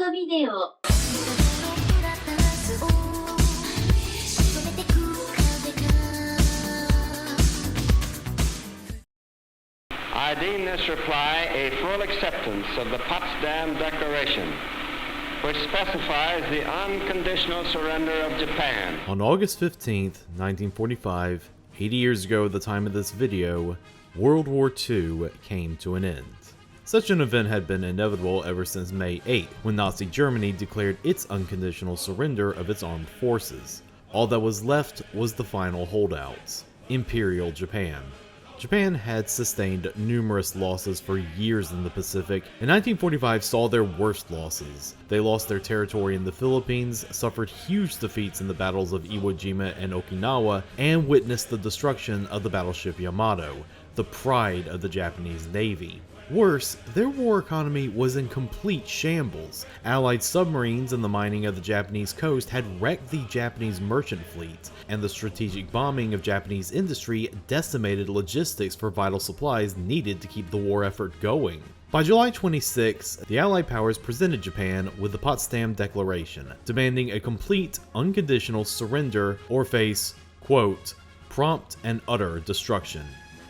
トビデオ I deem this reply a full acceptance of the Potsdam Declaration, which specifies the unconditional surrender of Japan. On August 15th, 1945, 80 years ago at the time of this video, World War II came to an end. Such an event had been inevitable ever since May 8th, when Nazi Germany declared its unconditional surrender of its armed forces. All that was left was the final holdouts, Imperial Japan. Japan had sustained numerous losses for years in the Pacific, and 1945 saw their worst losses. They lost their territory in the Philippines, suffered huge defeats in the battles of Iwo Jima and Okinawa, and witnessed the destruction of the battleship Yamato, the pride of the Japanese Navy. Worse, their war economy was in complete shambles. Allied submarines and the mining of the Japanese coast had wrecked the Japanese merchant fleet, and the strategic bombing of Japanese industry decimated logistics for vital supplies needed to keep the war effort going. By July 26, the Allied powers presented Japan with the Potsdam Declaration, demanding a complete, unconditional surrender or face, quote, prompt and utter destruction,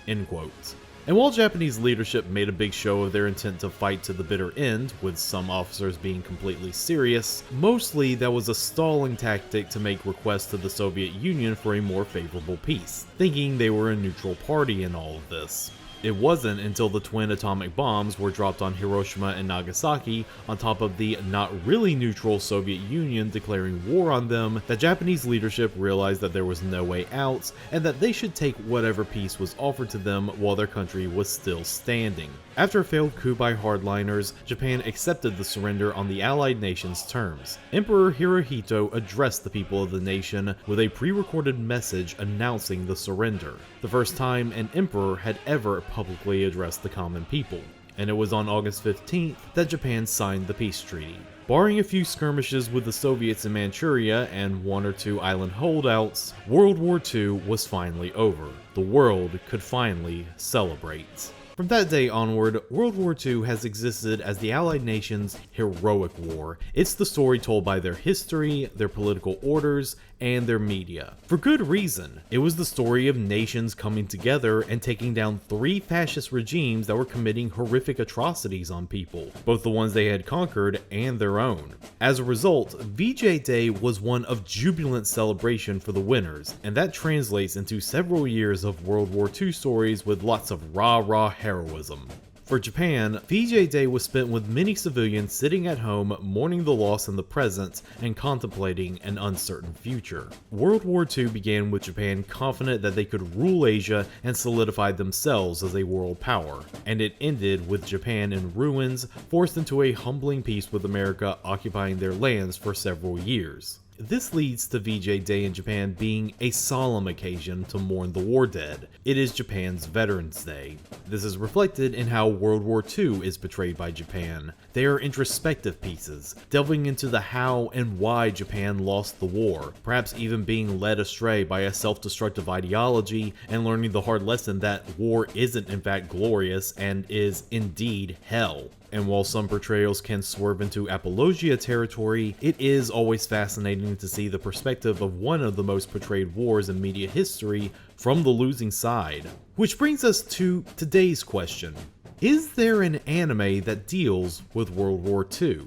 end quote. And while Japanese leadership made a big show of their intent to fight to the bitter end, with some officers being completely serious, mostly that was a stalling tactic to make requests to the Soviet Union for a more favorable peace, thinking they were a neutral party in all of this. It wasn't until the twin atomic bombs were dropped on Hiroshima and Nagasaki, on top of the not really neutral Soviet Union declaring war on them, that Japanese leadership realized that there was no way out, and that they should take whatever peace was offered to them while their country was still standing. After a failed coup by hardliners, Japan accepted the surrender on the Allied nations' terms. Emperor Hirohito addressed the people of the nation with a pre-recorded message announcing the surrender, the first time an emperor had ever publicly addressed the common people, and it was on August 15th that Japan signed the peace treaty. Barring a few skirmishes with the Soviets in Manchuria and one or two island holdouts, World War II was finally over. The world could finally celebrate. From that day onward, World War II has existed as the Allied nations' heroic war. It's the story told by their history, their political orders, and their media. For good reason. It was the story of nations coming together and taking down three fascist regimes that were committing horrific atrocities on people, both the ones they had conquered and their own. As a result, VJ Day was one of jubilant celebration for the winners, and that translates into several years of World War II stories with lots of rah-rah heroism. For Japan, VJ Day was spent with many civilians sitting at home mourning the loss in the present and contemplating an uncertain future. World War II began with Japan confident that they could rule Asia and solidify themselves as a world power, and it ended with Japan in ruins, forced into a humbling peace with America occupying their lands for several years. This leads to VJ Day in Japan being a solemn occasion to mourn the war dead. It is Japan's Veterans Day. This is reflected in how World War II is portrayed by Japan. They are introspective pieces, delving into the how and why Japan lost the war, perhaps even being led astray by a self-destructive ideology and learning the hard lesson that war isn't in fact glorious and is indeed hell. And while some portrayals can swerve into apologia territory, it is always fascinating to see the perspective of one of the most portrayed wars in media history from the losing side. Which brings us to today's question. Is there an anime that deals with World War II?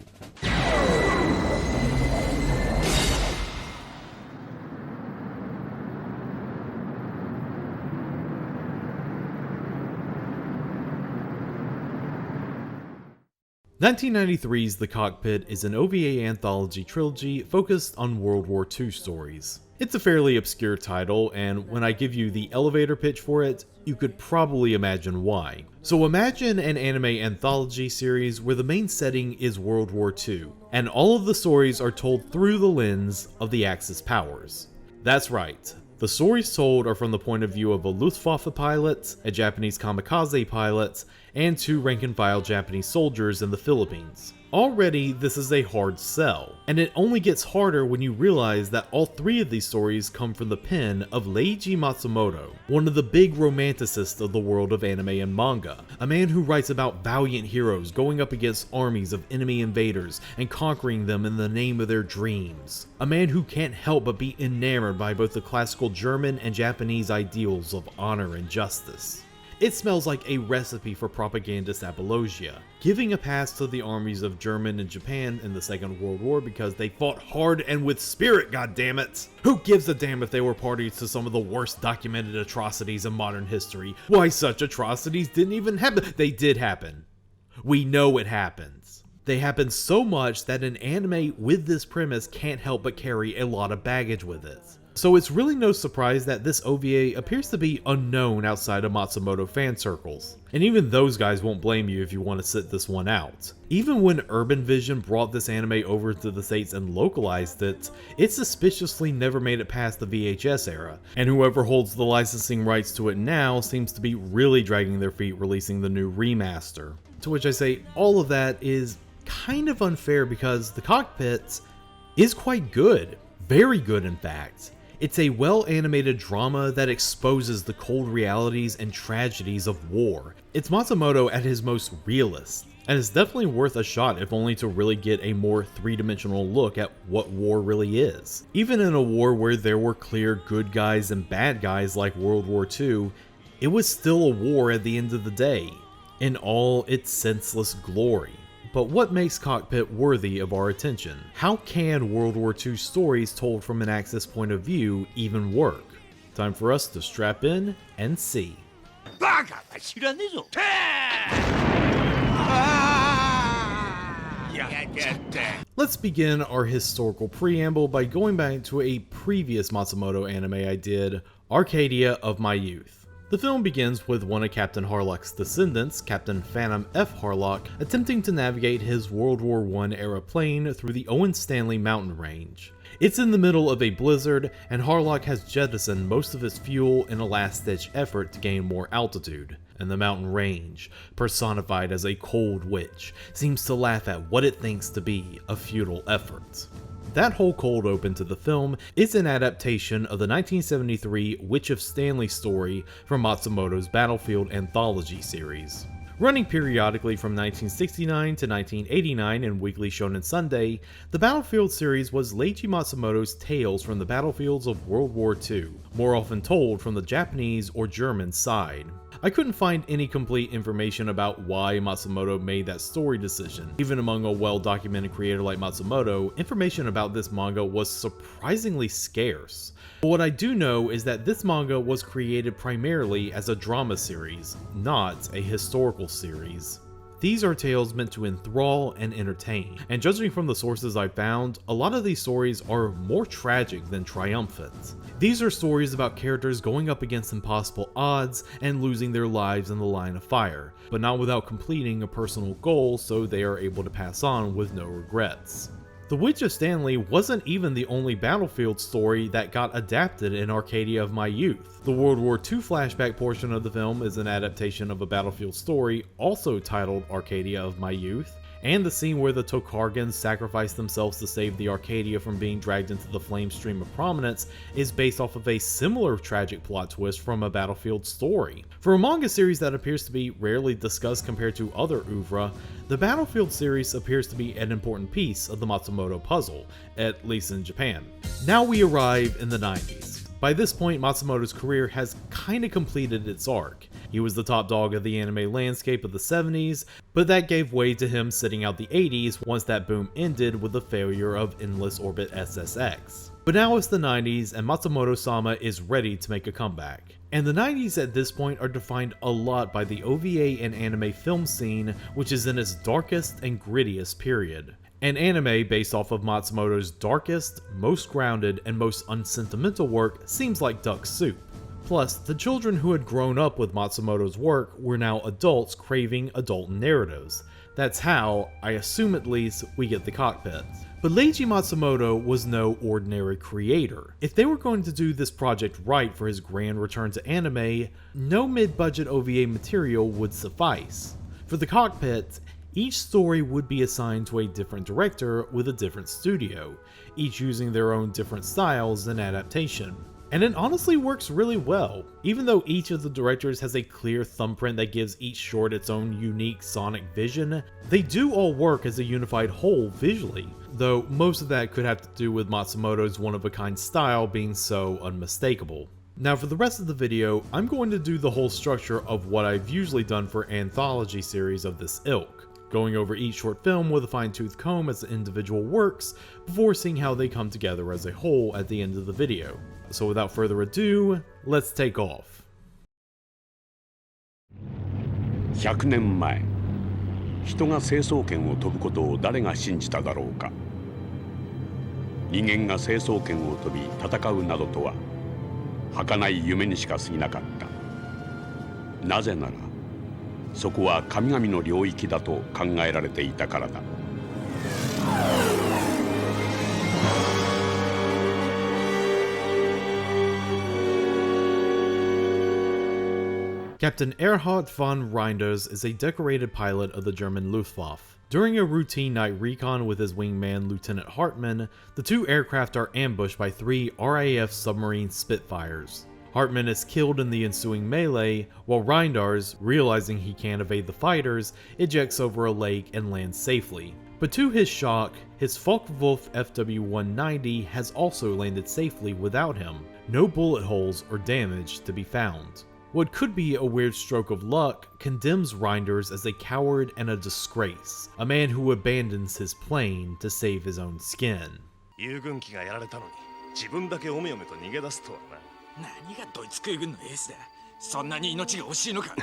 1993's The Cockpit is an OVA anthology trilogy focused on World War II stories. It's a fairly obscure title, and when I give you the elevator pitch for it, you could probably imagine why. So imagine an anime anthology series where the main setting is World War II, and all of the stories are told through the lens of the Axis powers. That's right. The stories told are from the point of view of a Luftwaffe pilot, a Japanese kamikaze pilot, and two rank-and-file Japanese soldiers in the Philippines. Already, this is a hard sell, and it only gets harder when you realize that all three of these stories come from the pen of Leiji Matsumoto, one of the big romanticists of the world of anime and manga, a man who writes about valiant heroes going up against armies of enemy invaders and conquering them in the name of their dreams, a man who can't help but be enamored by both the classical German and Japanese ideals of honor and justice. It smells like a recipe for propagandist apologia, giving a pass to the armies of Germany and Japan in the Second World War because they fought hard and with spirit, goddammit! Who gives a damn if they were parties to some of the worst documented atrocities in modern history? Why, such atrocities didn't even happen. They did happen. We know it happens. They happen so much that an anime with this premise can't help but carry a lot of baggage with it. So it's really no surprise that this OVA appears to be unknown outside of Matsumoto fan circles. And even those guys won't blame you if you want to sit this one out. Even when Urban Vision brought this anime over to the States and localized it, it suspiciously never made it past the VHS era, and whoever holds the licensing rights to it now seems to be really dragging their feet releasing the new remaster. To which I say, all of that is kind of unfair because the Cockpit is quite good. Very good, in fact. It's a well-animated drama that exposes the cold realities and tragedies of war. It's Matsumoto at his most realist, and it's definitely worth a shot if only to really get a more three-dimensional look at what war really is. Even in a war where there were clear good guys and bad guys like World War II, it was still a war at the end of the day, in all its senseless glory. But what makes Cockpit worthy of our attention? How can World War II stories told from an Axis point of view even work? Time for us to strap in and see. Let's begin our historical preamble by going back to a previous Matsumoto anime I did, Arcadia of My Youth. The film begins with one of Captain Harlock's descendants, Captain Phantom F. Harlock, attempting to navigate his World War I era plane through the Owen Stanley mountain range. It's in the middle of a blizzard, and Harlock has jettisoned most of his fuel in a last-ditch effort to gain more altitude. And the mountain range, personified as a cold witch, seems to laugh at what it thinks to be a futile effort. That whole cold open to the film is an adaptation of the 1973 Witch of Stanley story from Matsumoto's Battlefield Anthology series. Running periodically from 1969 to 1989 in Weekly Shonen Sunday, the Battlefield series was Leiji Matsumoto's tales from the battlefields of World War II, more often told from the Japanese or German side. I couldn't find any complete information about why Matsumoto made that story decision. Even among a well-documented creator like Matsumoto, information about this manga was surprisingly scarce. But what I do know is that this manga was created primarily as a drama series, not a historical series. These are tales meant to enthrall and entertain, and judging from the sources I found, a lot of these stories are more tragic than triumphant. These are stories about characters going up against impossible odds and losing their lives in the line of fire, but not without completing a personal goal so they are able to pass on with no regrets. The Witch of Stanley wasn't even the only Battlefield story that got adapted in Arcadia of My Youth. The World War II flashback portion of the film is an adaptation of a Battlefield story also titled Arcadia of My Youth, and the scene where the Tokargans sacrifice themselves to save the Arcadia from being dragged into the flame stream of prominence is based off of a similar tragic plot twist from a Battlefield story. For a manga series that appears to be rarely discussed compared to other oeuvre, the Battlefield series appears to be an important piece of the Matsumoto puzzle, at least in Japan. Now we arrive in the 90s. By this point, Matsumoto's career has kinda completed its arc. He was the top dog of the anime landscape of the 70s, but that gave way to him sitting out the 80s once that boom ended with the failure of Endless Orbit SSX. But now it's the 90s and Matsumoto-sama is ready to make a comeback. And the 90s at this point are defined a lot by the OVA and anime film scene, which is in its darkest and grittiest period. An anime based off of Matsumoto's darkest, most grounded, and most unsentimental work seems like duck soup. Plus, the children who had grown up with Matsumoto's work were now adults craving adult narratives. That's how, I assume at least, we get the Cockpit. But Leiji Matsumoto was no ordinary creator. If they were going to do this project right for his grand return to anime, no mid-budget OVA material would suffice. For the Cockpit, each story would be assigned to a different director with a different studio, each using their own different styles and adaptation. And it honestly works really well. Even though each of the directors has a clear thumbprint that gives each short its own unique sonic vision, they do all work as a unified whole visually, though most of that could have to do with Matsumoto's one-of-a-kind style being so unmistakable. Now for the rest of the video, I'm going to do the whole structure of what I've usually done for anthology series of this ilk, going over each short film with a fine-tooth comb as individual works before seeing how they come together as a whole at the end of the video. So without further ado, let's take off. 100年前、人が成層圏を飛ぶことを誰が信じただろうか。人間が成層圏を飛び戦うなどとは儚い夢にしか過ぎなかった。なぜなら、そこは神々の領域だと考えられていたからだ。Captain Erhard von Reinders is a decorated pilot of the German Luftwaffe. During a routine night recon with his wingman Lieutenant Hartmann, the two aircraft are ambushed by 3 RAF submarine Spitfires. Hartmann is killed in the ensuing melee, while Reinders, realizing he can't evade the fighters, ejects over a lake and lands safely. But to his shock, his Focke-Wulf FW-190 has also landed safely without him. No bullet holes or damage to be found. What could be a weird stroke of luck condemns Reinders as a coward and a disgrace, a man who abandons his plane to save his own skin. 遊軍機がやられたのに自分だけおめおめと逃げ出すとはな。何がドイツ空軍のエースだ。そんなに命が惜しいのか。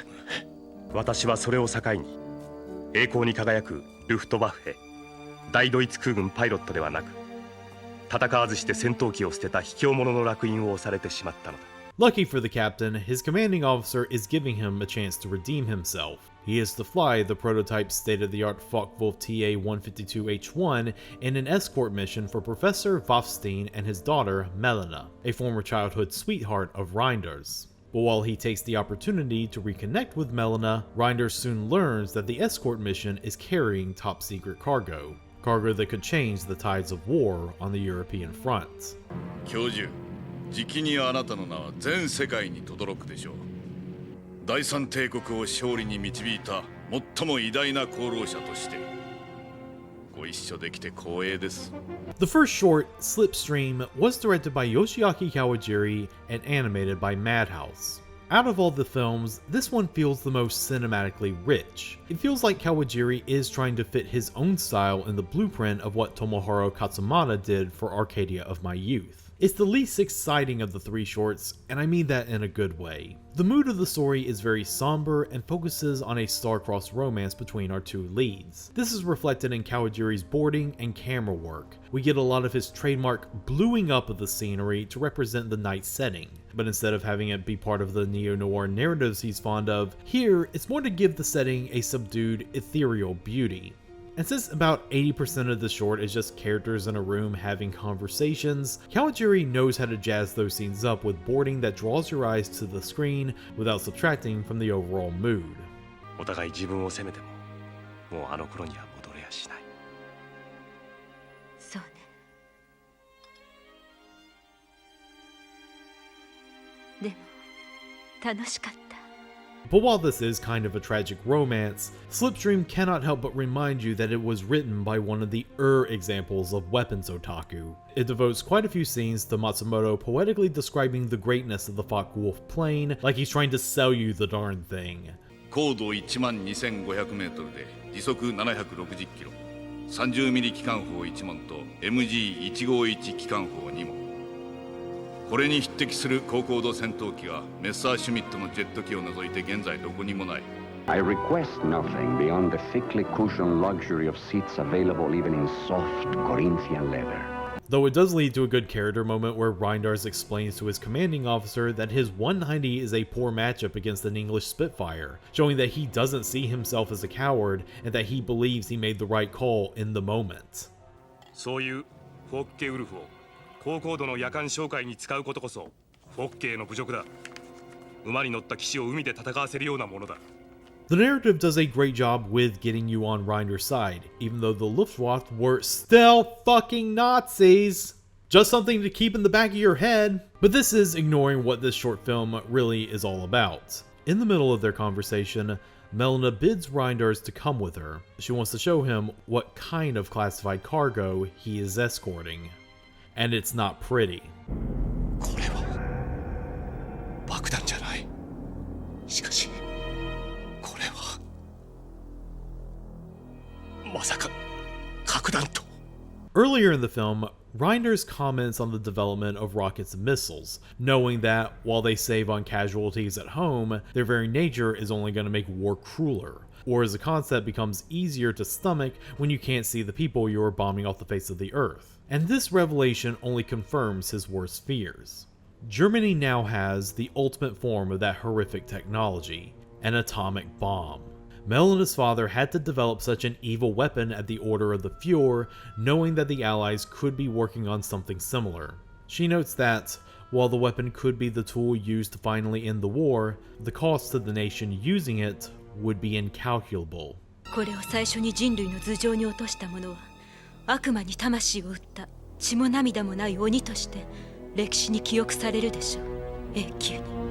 私はそれを境に栄光に輝くルフトワッフェ大ドイツ空軍パイロットではなく、戦わずして戦闘機を捨てた卑怯者の烙印を押されてしまったのだ。 Lucky for the captain, his commanding officer is giving him a chance to redeem himself. He is to fly the prototype state-of-the-art Focke-Wulf TA-152H1 in an escort mission for Professor Wafstein and his daughter, Melina, a former childhood sweetheart of Reinders. But while he takes the opportunity to reconnect with Melina, Reinders soon learns that the escort mission is carrying top-secret cargo that could change the tides of war on the European front. じきにあなたの名は全世界に轟くでしょう。第三帝国を勝利に導いた最も偉大な功労者としてご一緒できて光栄です。The first short, Slipstream, was directed by Yoshiaki Kawajiri and animated by Madhouse. Out of all the films, this one feels the most cinematically rich. It feels like Kawajiri is trying to fit his own style in the blueprint of what Tomohiro Katsumata did for Arcadia of My Youth. It's the least exciting of the 3 shorts, and I mean that in a good way. The mood of the story is very somber and focuses on a star-crossed romance between our 2 leads. This is reflected in Kawajiri's boarding and camera work. We get a lot of his trademark bluing up of the scenery to represent the night setting, but instead of having it be part of the neo-noir narratives he's fond of, here it's more to give the setting a subdued, ethereal beauty. And since about 80% of the short is just characters in a room having conversations, Kawajiri knows how to jazz those scenes up with boarding that draws your eyes to the screen without subtracting from the overall mood. お互い自分を責めても、もうあの頃には戻れやしない。そうね。でも楽しかった。 But while this is kind of a tragic romance, Slipstream cannot help but remind you that it was written by one of the examples of weapons otaku. It devotes quite a few scenes to Matsumoto poetically describing the greatness of the Focke-Wulf plane like he's trying to sell you the darn thing. 高度12500メートルで時速760キロ、30ミリ機関砲1門と MG151 機関砲2門。 これに匹敵する高高度戦闘機がメッサーシュミットのジェット機を除いて現在どこにもない。I request nothing beyond the thickly cushioned luxury of seats available even in soft Corinthian leather. Though it does lead to a good character moment where Reinders explains to his commanding officer that his 190 is a poor matchup against an English Spitfire, showing that he doesn't see himself as a coward and that he believes he made the right call in the moment. そういうフォッケウルフを 高高度の夜間哨戒に使うことこそフォッケーの侮辱だ。馬に乗った騎士を海で戦わせるようなものだ。The narrative does a great job with getting you on Reinder's side, even though the Luftwaffe were still fucking Nazis. Just something to keep in the back of your head. But this is ignoring what this short film really is all about. In the middle of their conversation, Melina bids Reinders to come with her. She wants to show him what kind of classified cargo he is escorting. And it's not pretty. これは爆弾じゃない。しかしこれはまさか核弾頭。 Earlier in the film, Reinders comments on the development of rockets and missiles, knowing that while they save on casualties at home, their very nature is only going to make war crueler, or as a concept becomes easier to stomach when you can't see the people you are bombing off the face of the earth. And this revelation only confirms his worst fears. Germany now has the ultimate form of that horrific technology, an atomic bomb. Melina's father had to develop such an evil weapon at the order of the Fuhrer, knowing that the Allies could be working on something similar. She notes that, while the weapon could be the tool used to finally end the war, the cost to the nation using it would be incalculable. これを最初に人類の頭上に落とした者は悪魔に魂を売った血も涙もない鬼として歴史に記憶されるでしょう。永久に。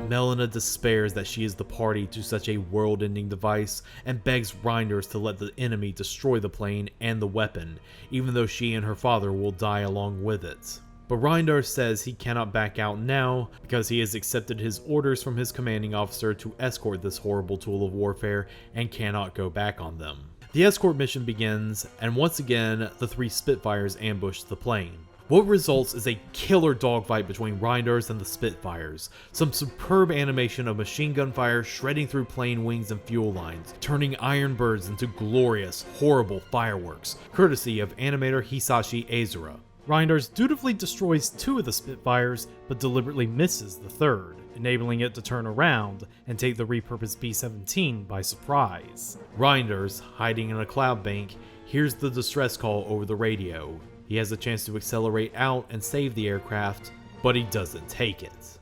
Melina despairs that she is the party to such a world-ending device and begs Reinders to let the enemy destroy the plane and the weapon, even though she and her father will die along with it. But Reinders says he cannot back out now because he has accepted his orders from his commanding officer to escort this horrible tool of warfare and cannot go back on them. The escort mission begins, and once again, the 3 Spitfires ambush the plane. What results is a killer dogfight between Reinders and the Spitfires, some superb animation of machine gun fire shredding through plane wings and fuel lines, turning iron birds into glorious, horrible fireworks, courtesy of animator Hisashi Ezura. Reinders dutifully destroys 2 of the Spitfires, but deliberately misses the 3rd, enabling it to turn around and take the repurposed B-17 by surprise. Reinders, hiding in a cloud bank, hears the distress call over the radio. He has a chance to accelerate out and save the aircraft, but he doesn't take it.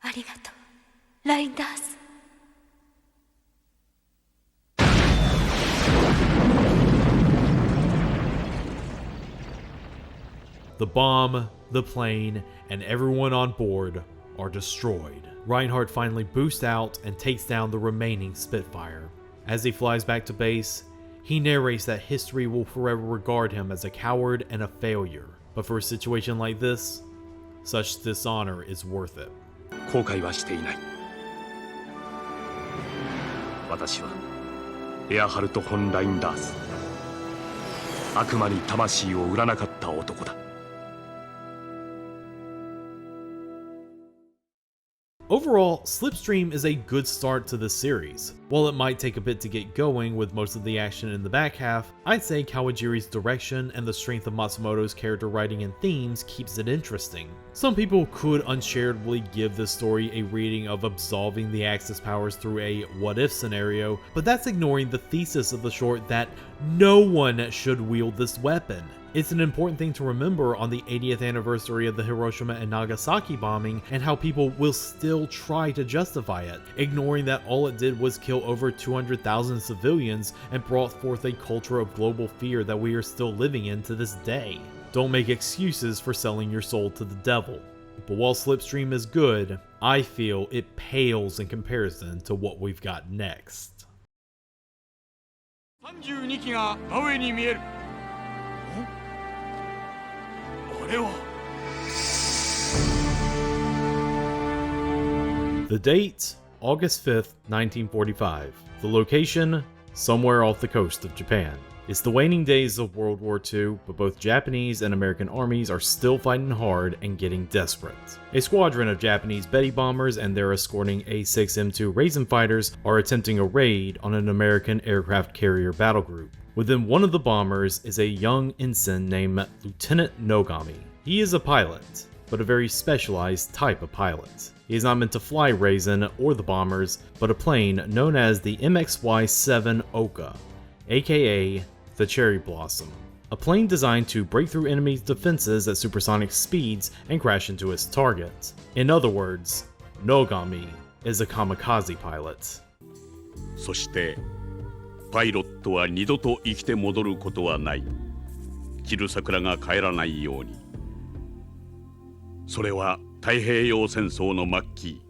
ありがとう、ラインダース。 The bomb, the plane, and everyone on board are destroyed. Reinhardt finally boosts out and takes down the remaining Spitfire. As he flies back to base, he narrates that history will forever regard him as a coward and a failure. But for a situation like this, such dishonor is worth it. 後悔はしていない。私はエアハルト・フォン・ラインダース。悪魔に魂を売らなかった男だ。Overall, Slipstream is a good start to this series. While it might take a bit to get going with most of the action in the back half, I'd say Kawajiri's direction and the strength of Matsumoto's character writing and themes keeps it interesting. Some people could uncharitably give this story a reading of absolving the Axis powers through a what-if scenario, but that's ignoring the thesis of the short that no one should wield this weapon. It's an important thing to remember on the 80th anniversary of the Hiroshima and Nagasaki bombing and how people will still try to justify it, ignoring that all it did was kill over 200,000 civilians and brought forth a culture of global fear that we are still living in to this day. Don't make excuses for selling your soul to the devil. But while Slipstream is good, I feel it pales in comparison to what we've got next. 32機が真上に見える。あれは The date, August 5th, 1945. The location, somewhere off the coast of Japan. It's the waning days of World War II, but both Japanese and American armies are still fighting hard and getting desperate. A squadron of Japanese Betty bombers and their escorting A-6M2 Raisin fighters are attempting a raid on an American aircraft carrier battle group. Within one of the bombers is a young ensign named Lieutenant Nogami. He is a pilot, but a very specialized type of pilot. He is not meant to fly Raisin or the bombers, but a plane known as the MXY-7 Oka, aka the Cherry Blossom. A plane designed to break through enemies' defenses at supersonic speeds and crash into its target. In other words, Nogami is a kamikaze pilot. そしてパイロットは二度と生きて戻ることはない。散る桜が帰らないように。それは太平洋戦争の末期、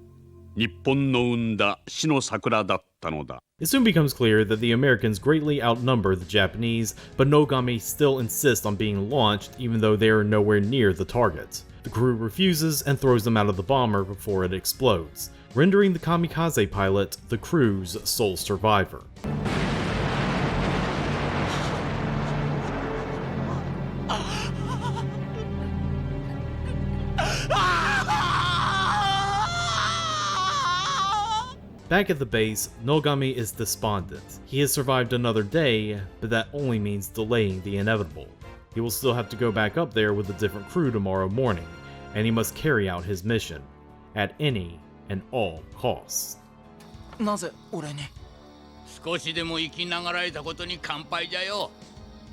日本の生んだ死の桜だったのだ。It soon becomes clear that the Americans greatly outnumber the Japanese, but Nogami still insists on being launched even though they are nowhere near the target. The crew refuses and throws them out of the bomber before it explodes, rendering the kamikaze pilot the crew's sole survivor. Back at the base, Nogami is despondent. He has survived another day, but that only means delaying the inevitable. He will still have to go back up there with a different crew tomorrow morning, and he must carry out his mission, at any and all costs. なぜ俺に？少しでも生きながらえたことに乾杯じゃよ。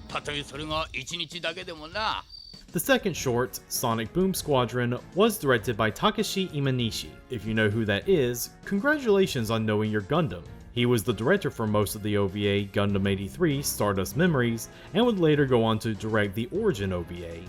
たとえそれが一日だけでもな。The second short, Sonic Boom Squadron, was directed by Takeshi Imanishi. If you know who that is, congratulations on knowing your Gundam. He was the director for most of the OVA Gundam 83 Stardust Memories, and would later go on to direct the Origin OVA.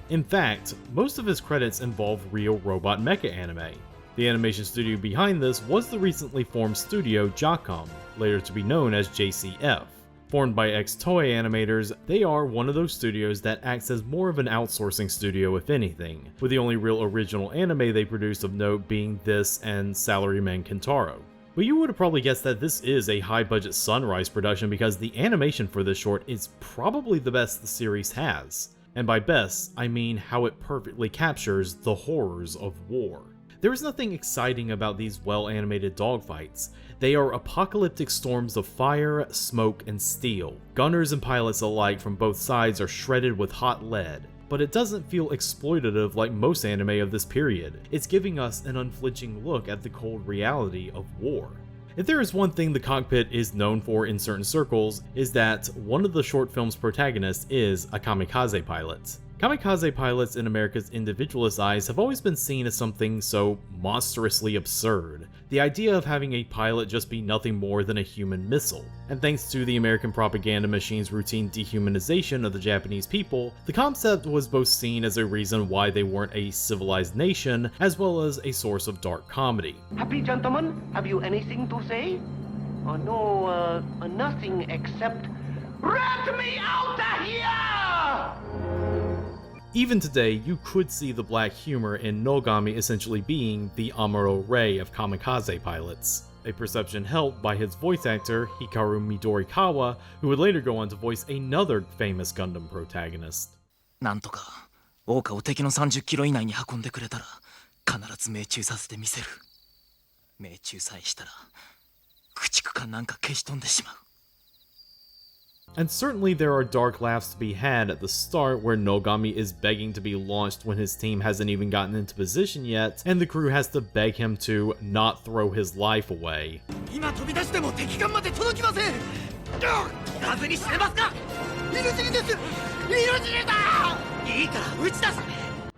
In fact, most of his credits involve real robot mecha anime. The animation studio behind this was the recently formed studio Jacom, later to be known as JCF. Formed by ex-Toei animators, they are one of those studios that acts as more of an outsourcing studio if anything, with the only real original anime they produced of note being this and Salaryman Kentaro. But you would have probably guessed that this is a high-budget Sunrise production because the animation for this short is probably the best the series has. And by best, I mean how it perfectly captures the horrors of war. There is nothing exciting about these well-animated dogfights. They are apocalyptic storms of fire, smoke, and steel. Gunners and pilots alike from both sides are shredded with hot lead. But it doesn't feel exploitative like most anime of this period. It's giving us an unflinching look at the cold reality of war. If there is one thing the Cockpit is known for in certain circles, is that one of the short film's protagonists is a kamikaze pilot. Kamikaze pilots in America's individualist eyes have always been seen as something so monstrously absurd. The idea of having a pilot just be nothing more than a human missile. And thanks to the American propaganda machine's routine dehumanization of the Japanese people, the concept was both seen as a reason why they weren't a civilized nation, as well as a source of dark comedy. Happy gentlemen, have you anything to say? No, nothing except... Rat me out of here! Even today, you could see the black humor in Nogami essentially being the Amuro Ray of kamikaze pilots, a perception helped by his voice actor Hikaru Midorikawa, who would later go on to voice another famous Gundam protagonist. なんとか桜花を敵の30キロ以内に運んでくれたら必ず命中させてみせる。命中さえしたら駆逐艦なんか消し飛んでしまう。And certainly there are dark laughs to be had at the start where Nogami is begging to be launched when his team hasn't even gotten into position yet, and the crew has to beg him to not throw his life away. 今飛び出しても敵艦まで届きません。風にしてますか？命にです。命にだ。いいから撃ち出す。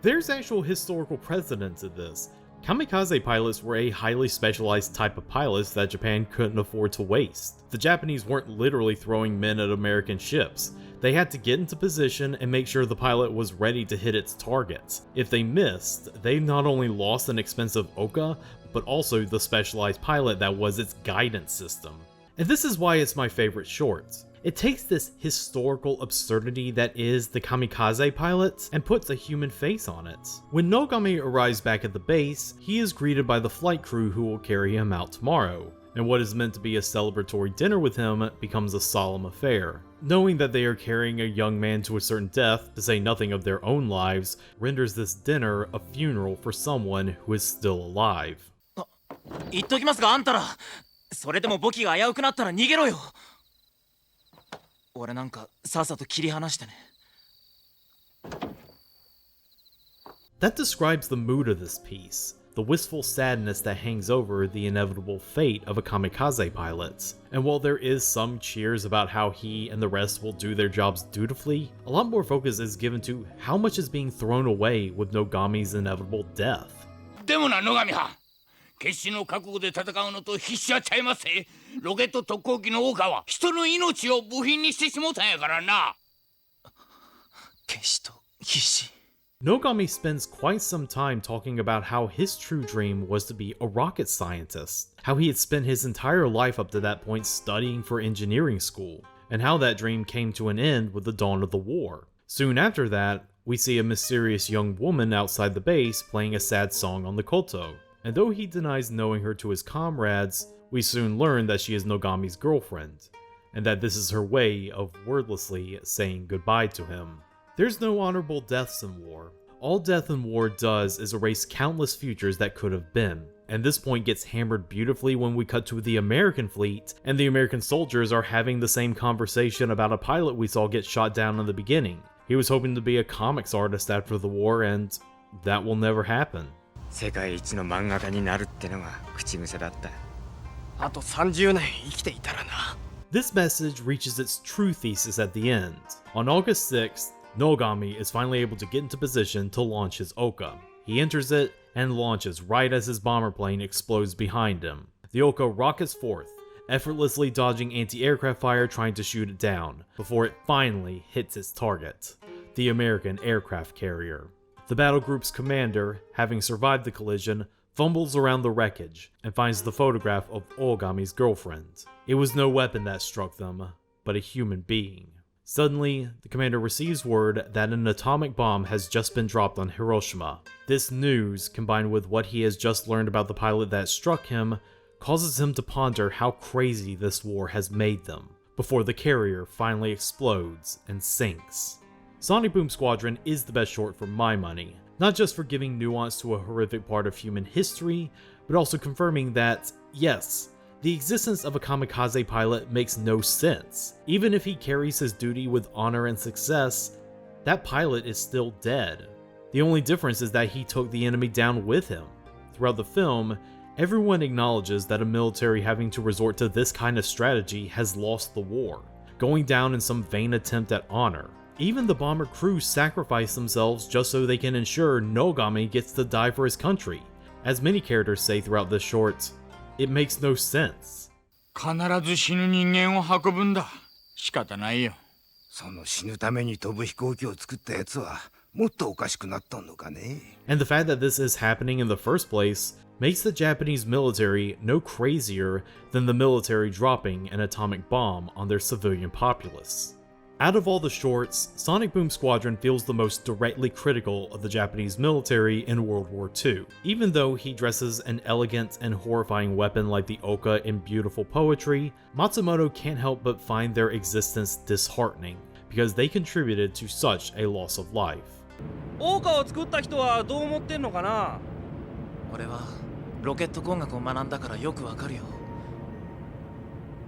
There's actual historical precedent to this. Kamikaze pilots were a highly specialized type of pilots that Japan couldn't afford to waste. The Japanese weren't literally throwing men at American ships. They had to get into position and make sure the pilot was ready to hit its targets. If they missed, they not only lost an expensive Oka, but also the specialized pilot that was its guidance system. And this is why it's my favorite short. It takes this historical absurdity that is the kamikaze pilot and puts a human face on it. When Nogami arrives back at the base, he is greeted by the flight crew who will carry him out tomorrow, and what is meant to be a celebratory dinner with him becomes a solemn affair. Knowing that they are carrying a young man to a certain death, to say nothing of their own lives, renders this dinner a funeral for someone who is still alive. 言っときますがあんたら、それでも簿記が危うくなったら逃げろよ。俺なんかさっさと切り離してね。That describes the mood of this piece, the wistful sadness that hangs over the inevitable fate of a kamikaze pilot. And while there is some cheers about how he and the rest will do their jobs dutifully, a lot more focus is given to how much is being thrown away with Nogami's inevitable death. でもな野上はん、決死の覚悟で戦うのと必死はちゃいますぜ。ロケット特攻機のオーカは人の命を部品にしてしもたんやからな。決死と必死。 Nogami spends quite some time talking about how his true dream was to be a rocket scientist, how he had spent his entire life up to that point studying for engineering school, and how that dream came to an end with the dawn of the war. Soon after that, we see a mysterious young woman outside the base playing a sad song on the KYOTO, and though he denies knowing her to his comrades, we soon learn that she is Nogami's girlfriend, and that this is her way of wordlessly saying goodbye to him. There's no honorable deaths in war. All death in war does is erase countless futures that could have been, and this point gets hammered beautifully when we cut to the American fleet, and the American soldiers are having the same conversation about a pilot we saw get shot down in the beginning. He was hoping to be a comics artist after the war, and that will never happen. 世界一の漫画家になるってのが口癖だった。あと30年生きていたらな。 This message reaches its true thesis at the end. On August 6th, Nogami is finally able to get into position to launch his Oka. He enters it and launches right as his bomber plane explodes behind him. The Oka rockets forth, effortlessly dodging anti-aircraft fire trying to shoot it down, before it finally hits its target, the American aircraft carrier. The battle group's commander, having survived the collision, fumbles around the wreckage and finds the photograph of Ogami's girlfriend. It was no weapon that struck them, but a human being. Suddenly, the commander receives word that an atomic bomb has just been dropped on Hiroshima. This news, combined with what he has just learned about the pilot that struck him, causes him to ponder how crazy this war has made them, before the carrier finally explodes and sinks. Sonic Boom Squadron is the best short for my money, not just for giving nuance to a horrific part of human history, but also confirming that, yes, the existence of a kamikaze pilot makes no sense. Even if he carries his duty with honor and success, that pilot is still dead. The only difference is that he took the enemy down with him. Throughout the film, everyone acknowledges that a military having to resort to this kind of strategy has lost the war, going down in some vain attempt at honor. Even the bomber crew sacrifice themselves just so they can ensure Nogami gets to die for his country. As many characters say throughout this short, it makes no sense. 必ず死ぬ人間を運ぶんだ。仕方ないよ。その死ぬために飛ぶ飛行機を作ったやつはもっとおかしくなったのかね。And the fact that this is happening in the first place makes the Japanese military no crazier than the military dropping an atomic bomb on their civilian populace. Out of all the shorts, Sonic Boom Squadron feels the most directly critical of the Japanese military in World War II. Even though he dresses an elegant and horrifying weapon like the Oka in beautiful poetry, Matsumoto can't help but find their existence disheartening, because they contributed to such a loss of life. オーカを作った人はどう思ってんのかな。俺はロケット工学を学んだからよくわかるよ。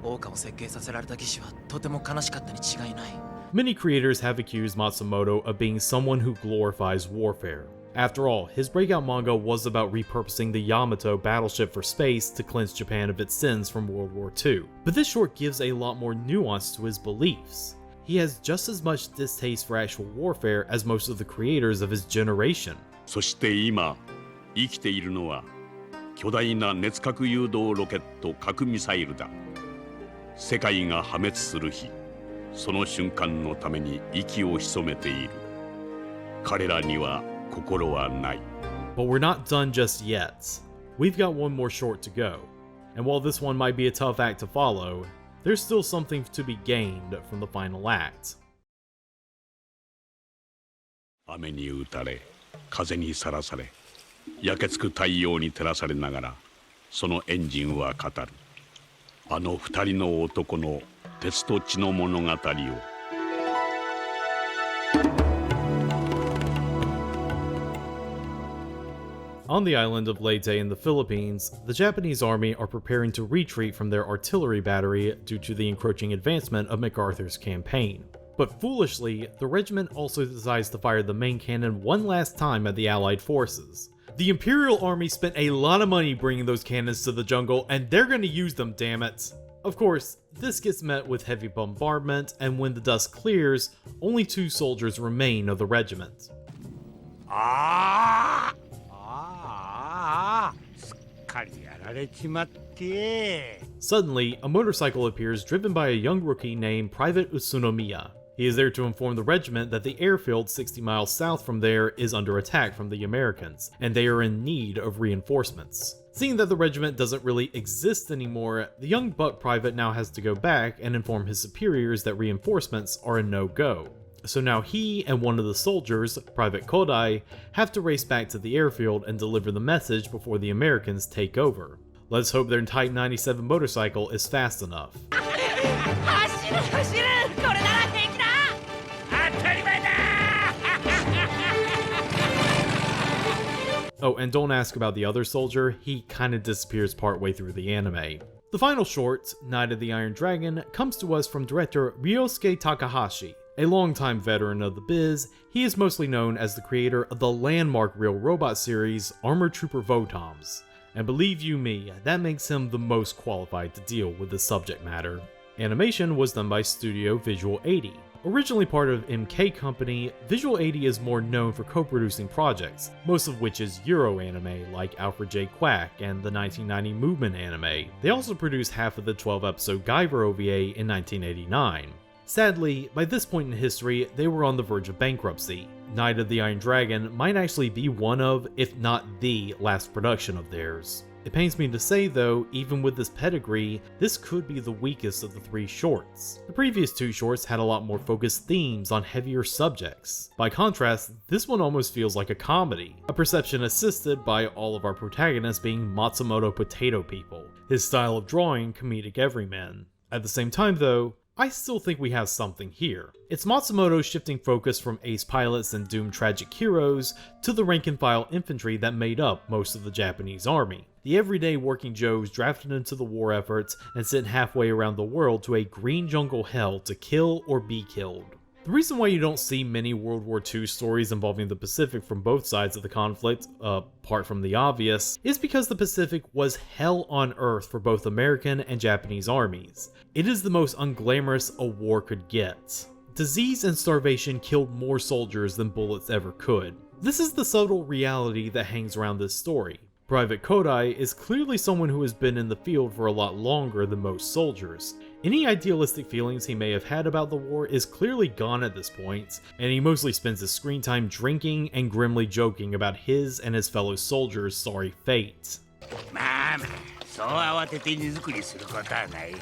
オーカを設計させられた技師はとても悲しかったに違いない。Many creators have accused Matsumoto of being someone who glorifies warfare. After all, his breakout manga was about repurposing the Yamato battleship for space to cleanse Japan of its sins from World War II. But this short gives a lot more nuance to his beliefs. He has just as much distaste for actual warfare as most of the creators of his generation. そして今、生きているのは巨大な熱核誘導ロケット核ミサイルだ。世界が破滅する日、その瞬間のために息を潜めている。彼らには心はない。But we're not done just yet. We've got one more short to go. And while this one might be a tough act to follow, there's still something to be gained from the final act. 雨に打たれ、風にさらされ、焼けつく太陽に照らされながら、そのエンジンは語る。あの二人の男の鉄と血の物語を。On the island of Leyte in the Philippines, the Japanese army are preparing to retreat from their artillery battery due to the encroaching advancement of MacArthur's campaign. But foolishly, the regiment also decides to fire the main cannon one last time at the Allied forces. The Imperial Army spent a lot of money bringing those cannons to the jungle, and they're gonna use them, damn it. Of course, this gets met with heavy bombardment, and when the dust clears, only 2 soldiers remain of the regiment. Suddenly, a motorcycle appears driven by a young rookie named Private Utsunomiya. He is there to inform the regiment that the airfield 60 miles south from there is under attack from the Americans, and they are in need of reinforcements. Seeing that the regiment doesn't really exist anymore, the young buck private now has to go back and inform his superiors that reinforcements are a no-go. So now he and one of the soldiers, Private Kodai, have to race back to the airfield and deliver the message before the Americans take over. Let's hope their Type 97 motorcycle is fast enough. Oh, and don't ask about the other soldier, he kinda disappears partway through the anime. The final short, Night of the Iron Dragon, comes to us from director Ryosuke Takahashi. A longtime veteran of the biz, he is mostly known as the creator of the landmark Real Robot series, Armored Trooper Votoms. And believe you me, that makes him the most qualified to deal with the subject matter. Animation was done by Studio Visual 80. Originally part of MK Company, Visual 80 is more known for co-producing projects, most of which is Euro anime like Alfred J. Quack and the 1990 Movement anime. They also produced half of the 12-episode Guyver OVA in 1989. Sadly, by this point in history, they were on the verge of bankruptcy. Night of the Iron Dragon might actually be one of, if not the, last production of theirs. It pains me to say though, even with this pedigree, this could be the weakest of the three shorts. The previous two shorts had a lot more focused themes on heavier subjects. By contrast, this one almost feels like a comedy, a perception assisted by all of our protagonists being Matsumoto potato people, his style of drawing comedic everyman. At the same time though, I still think we have something here. It's Matsumoto shifting focus from ace pilots and doomed tragic heroes to the rank-and-file infantry that made up most of the Japanese army. The everyday working Joes drafted into the war efforts and sent halfway around the world to a green jungle hell to kill or be killed. The reason why you don't see many World War II stories involving the Pacific from both sides of the conflict, apart from the obvious, is because the Pacific was hell on earth for both American and Japanese armies. It is the most unglamorous a war could get. Disease and starvation killed more soldiers than bullets ever could. This is the subtle reality that hangs around this story. Private Kodai is clearly someone who has been in the field for a lot longer than most soldiers. Any idealistic feelings he may have had about the war is clearly gone at this point, and he mostly spends his screen time drinking and grimly joking about his and his fellow soldiers' sorry fate. まあまあ、そう慌てて荷造りすることはない。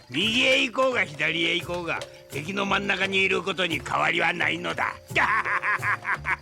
右へ行こうが左へ行こうが敵の真ん中にいることに変わりはないのだ。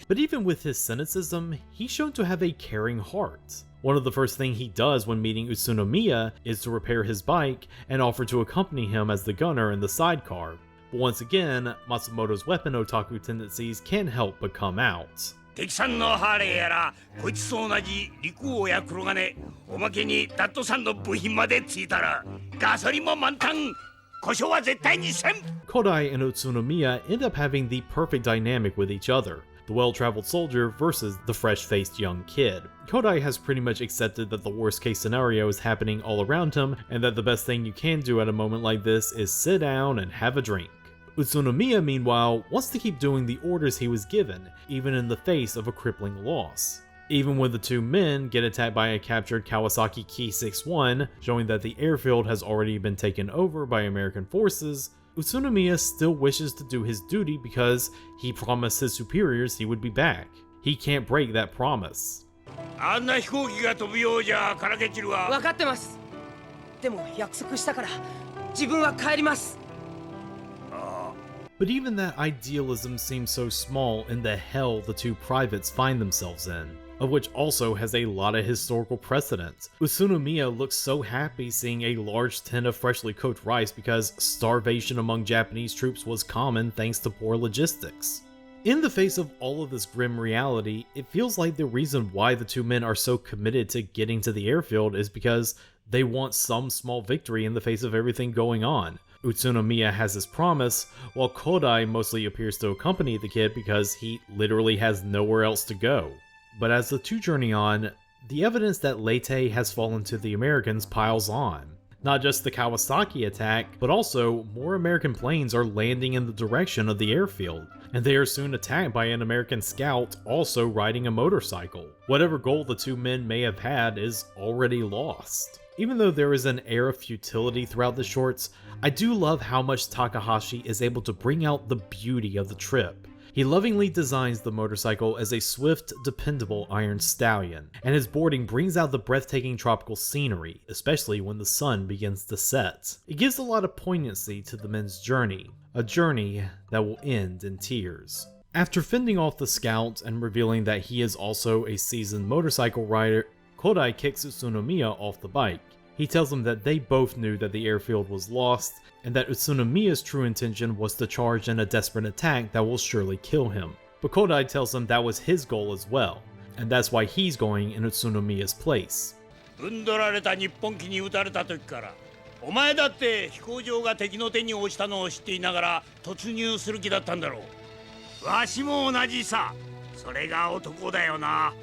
But even with his cynicism, he's shown to have a caring heart. One of the first things he does when meeting Utsunomiya is to repair his bike and offer to accompany him as the gunner in the sidecar. But once again, Matsumoto's weapon otaku tendencies can't help but come out. 敵さんのハーレーやらこいつと同じ陸王や黒金おまけにダットさんの部品までついたらガソリンも満タン故障は絶対にせん Kodai and Utsunomiya end up having the perfect dynamic with each other. The well-traveled soldier versus the fresh-faced young kid. Kodai has pretty much accepted that the worst-case scenario is happening all around him and that the best thing you can do at a moment like this is sit down and have a drink. Utsunomiya, meanwhile, wants to keep doing the orders he was given, even in the face of a crippling loss. Even when the two men get attacked by a captured Kawasaki Ki-61, showing that the airfield has already been taken over by American forces, Utsunomiya still wishes to do his duty because he promised his superiors he would be back. He can't break that promise. あんな飛行機が飛ぶようじゃからけちるわ。分かってます。でも約束したから自分は帰ります。 But even that idealism seems so small in the hell the two privates find themselves in, of which also has a lot of historical precedent. Utsunomiya looks so happy seeing a large tin of freshly cooked rice because starvation among Japanese troops was common thanks to poor logistics. In the face of all of this grim reality, it feels like the reason why the two men are so committed to getting to the airfield is because they want some small victory in the face of everything going on. Utsunomiya has his promise, while Kodai mostly appears to accompany the kid because he literally has nowhere else to go. But as the two journey on, the evidence that Leite has fallen to the Americans piles on. Not just the Kawasaki attack, but also more American planes are landing in the direction of the airfield, and they are soon attacked by an American scout also riding a motorcycle. Whatever goal the two men may have had is already lost. Even though there is an air of futility throughout the shorts, I do love how much Takahashi is able to bring out the beauty of the trip. He lovingly designs the motorcycle as a swift, dependable iron stallion, and his boarding brings out the breathtaking tropical scenery, especially when the sun begins to set. It gives a lot of poignancy to the men's journey, a journey that will end in tears. After fending off the scout and revealing that he is also a seasoned motorcycle rider, Kodai kicks Utsunomiya off the bike. He tells him that they both knew that the airfield was lost, and that Utsunomiya's true intention was to charge in a desperate attack that will surely kill him. But Kodai tells him that was his goal as well, and that's why he's going in Utsunomiya's place. ぶんどられた日本機に撃たれた時からお前だって飛行場が敵の手に落ちたのを知っていながら突入する気だったんだろう。わしも同じさ。それが男だよな。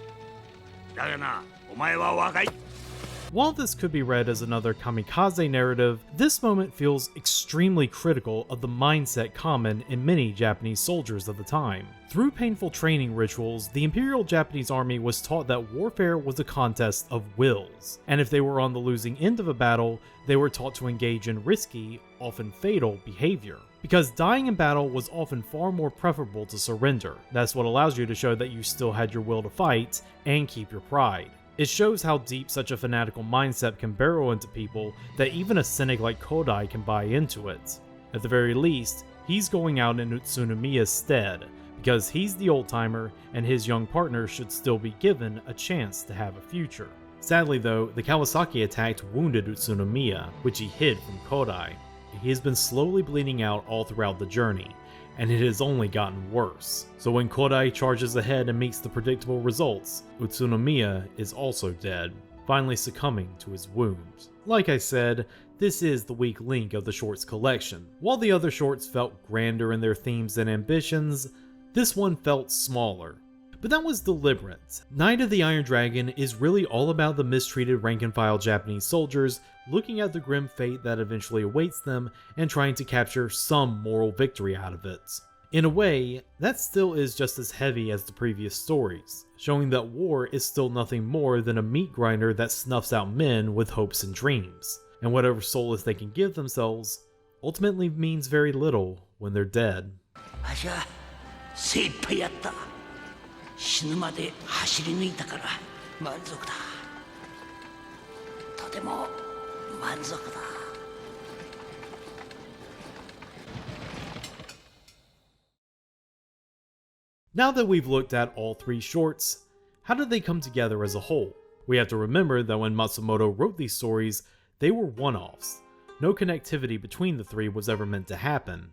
だがな、お前は若い。 While this could be read as another kamikaze narrative, this moment feels extremely critical of the mindset common in many Japanese soldiers of the time. Through painful training rituals, the Imperial Japanese Army was taught that warfare was a contest of wills, and if they were on the losing end of a battle, they were taught to engage in risky, often fatal behavior. Because dying in battle was often far more preferable to surrender. That's what allows you to show that you still had your will to fight and keep your pride. It shows how deep such a fanatical mindset can burrow into people that even a cynic like Kodai can buy into it. At the very least, he's going out in Utsunomiya's stead, because he's the old-timer and his young partner should still be given a chance to have a future. Sadly though, the Kawasaki attack wounded Utsunomiya, which he hid from Kodai. He has been slowly bleeding out all throughout the journey, and it has only gotten worse. So when Kodai charges ahead and meets the predictable results, Utsunomiya is also dead, finally succumbing to his wounds. Like I said, this is the weak link of the shorts collection. While the other shorts felt grander in their themes and ambitions, this one felt smaller. But that was deliberate. Night of the Iron Dragon is really all about the mistreated rank-and-file Japanese soldiers looking at the grim fate that eventually awaits them and trying to capture some moral victory out of it. In a way, that still is just as heavy as the previous stories, showing that war is still nothing more than a meat grinder that snuffs out men with hopes and dreams, and whatever solace they can give themselves ultimately means very little when they're dead. 精一杯やった。死ぬまで走り抜いたから満足だ。とても満足だ。Now that we've looked at all three shorts, how did they come together as a whole? We have to remember that when Matsumoto wrote these stories, they were one-offs. No connectivity between the three was ever meant to happen.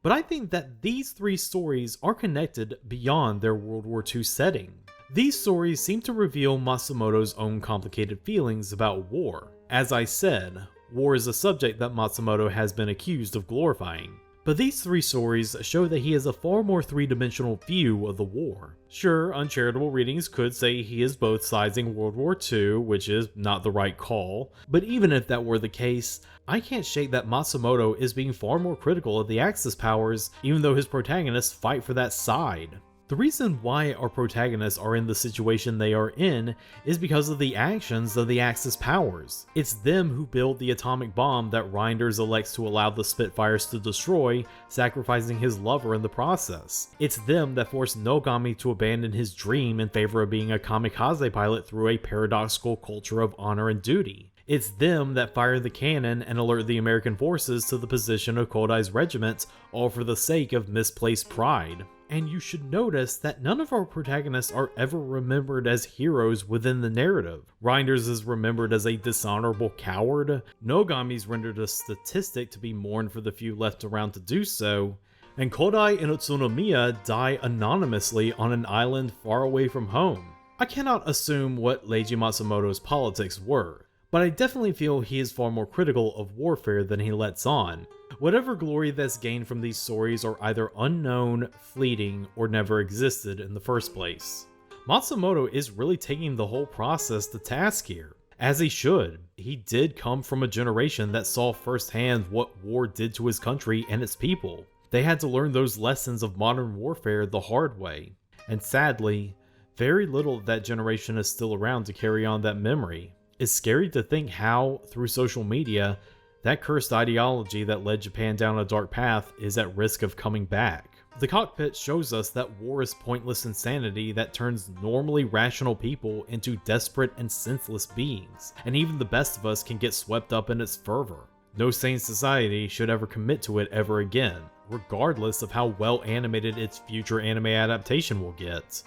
But I think that these three stories are connected beyond their World War II setting. These stories seem to reveal Matsumoto's own complicated feelings about war. As I said, war is a subject that Matsumoto has been accused of glorifying. But these three stories show that he has a far more three-dimensional view of the war. Sure, uncharitable readings could say he is both siding World War II, which is not the right call, but even if that were the case, I can't shake that Matsumoto is being far more critical of the Axis powers, even though his protagonists fight for that side. The reason why our protagonists are in the situation they are in is because of the actions of the Axis powers. It's them who build the atomic bomb that Reinders elects to allow the Spitfires to destroy, sacrificing his lover in the process. It's them that force Nogami to abandon his dream in favor of being a kamikaze pilot through a paradoxical culture of honor and duty. It's them that fire the cannon and alert the American forces to the position of Kodai's regiment, all for the sake of misplaced pride. And you should notice that none of our protagonists are ever remembered as heroes within the narrative. Reinders is remembered as a dishonorable coward, Nogami's rendered a statistic to be mourned for the few left around to do so, and Kodai and Utsunomiya die anonymously on an island far away from home. I cannot assume what Leiji Matsumoto's politics were, but I definitely feel he is far more critical of warfare than he lets on. Whatever glory that's gained from these stories are either unknown, fleeting, or never existed in the first place. Matsumoto is really taking the whole process to task here. As he should. He did come from a generation that saw firsthand what war did to his country and its people. They had to learn those lessons of modern warfare the hard way. And sadly, very little of that generation is still around to carry on that memory. It's scary to think how, through social media, that cursed ideology that led Japan down a dark path is at risk of coming back. The Cockpit shows us that war is pointless insanity that turns normally rational people into desperate and senseless beings, and even the best of us can get swept up in its fervor. No sane society should ever commit to it ever again, regardless of how well animated its future anime adaptation will get.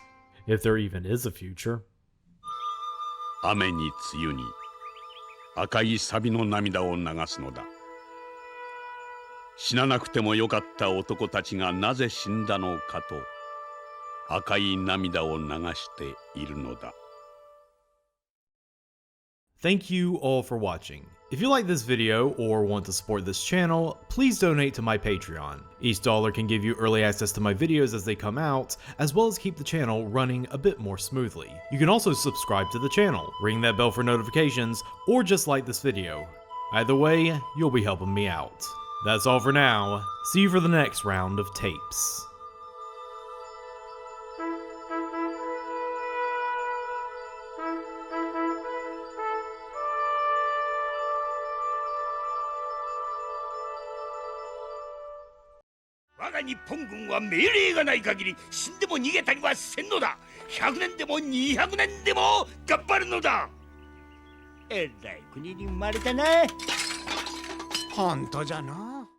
If there even is a future. 雨に梅雨に赤いサビの涙を流すのだ。死ななくてもよかった男たちがなぜ死んだのかと赤い涙を流しているのだ。Thank you all for watching. If you like this video or want to support this channel, please donate to my Patreon. Each dollar can give you early access to my videos as they come out, as well as keep the channel running a bit more smoothly. You can also subscribe to the channel, ring that bell for notifications, or just like this video. Either way, you'll be helping me out. That's all for now. See you for the next round of tapes. Our 日本軍は命令がない限り死んでも逃げたりはせんのだ。100年でも200年でも頑張るのだ。えらい国に生まれたな。本当じゃな。